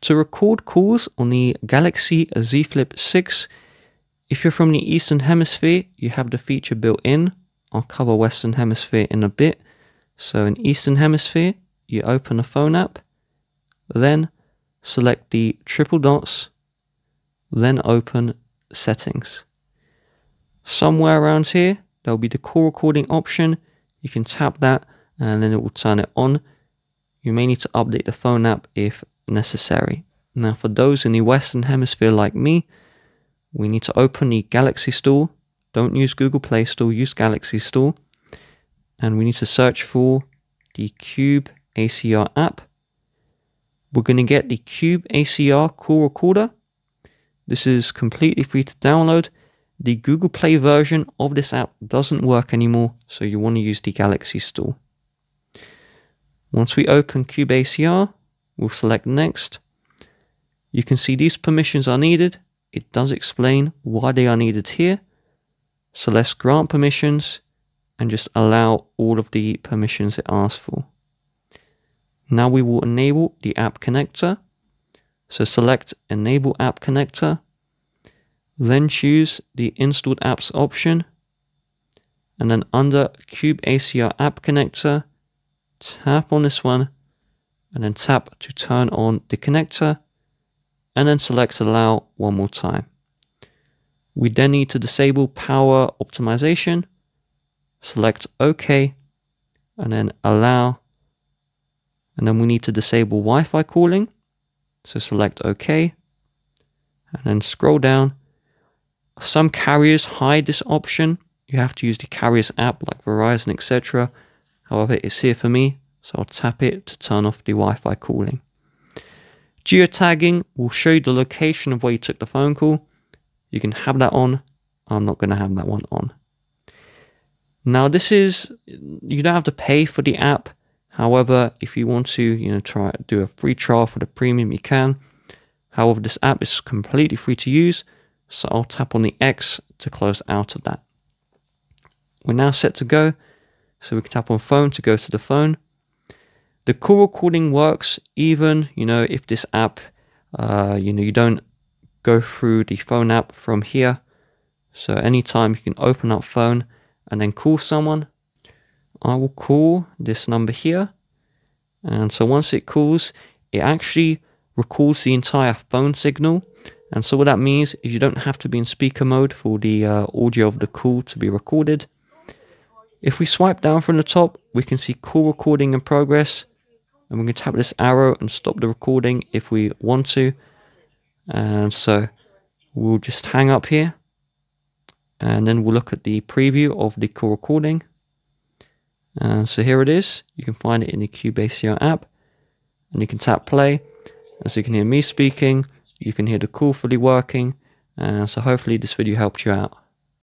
To record calls on the Galaxy Z Flip 6, if you're from the Eastern Hemisphere, you have the feature built in. I'll cover Western Hemisphere in a bit. So in Eastern Hemisphere, you open the phone app, then select the triple dots, then open settings. Somewhere around here, there'll be the call recording option. You can tap that and then it will turn it on. You may need to update the phone app if necessary. Now for those in the Western Hemisphere like me, we need to open the Galaxy Store. Don't use Google Play Store, use Galaxy Store. And we need to search for the Cube ACR app. We're going to get the Cube ACR call recorder. This is completely free to download. The Google Play version of this app doesn't work anymore, so you want to use the Galaxy Store. Once we open Cube ACR, we'll select Next. You can see these permissions are needed. It does explain why they are needed here. So let's grant permissions and just allow all of the permissions it asks for. Now we will enable the app connector. So select Enable App Connector. Then choose the Installed Apps option. And then under Cube ACR App Connector, tap on this one. And then tap to turn on the connector. And then select Allow one more time. We then need to disable power optimization. Select OK. And then Allow. And then we need to disable Wi-Fi calling. So select OK. And then scroll down. Some carriers hide this option. You have to use the carrier's app like Verizon, etc. However, it's here for me. So I'll tap it to turn off the Wi-Fi calling. Geotagging will show you the location of where you took the phone call. You can have that on. I'm not going to have that one on. Now this is, you don't have to pay for the app. However, if you want to, try do a free trial for the premium, you can. However, this app is completely free to use. So I'll tap on the X to close out of that. We're now set to go. So we can tap on phone to go to the phone. The call recording works even, if this app, you don't go through the phone app from here. So anytime you can open up phone and then call someone. I will call this number here. And so once it calls, it actually records the entire phone signal. And so what that means is you don't have to be in speaker mode for the audio of the call to be recorded. If we swipe down from the top, we can see call recording in progress. And we can tap this arrow and stop the recording if we want to. And so we'll just hang up here. And then we'll look at the preview of the call recording. So here it is. You can find it in the Cube ACR app. And you can tap play. And so you can hear me speaking. You can hear the call fully working. So hopefully this video helped you out.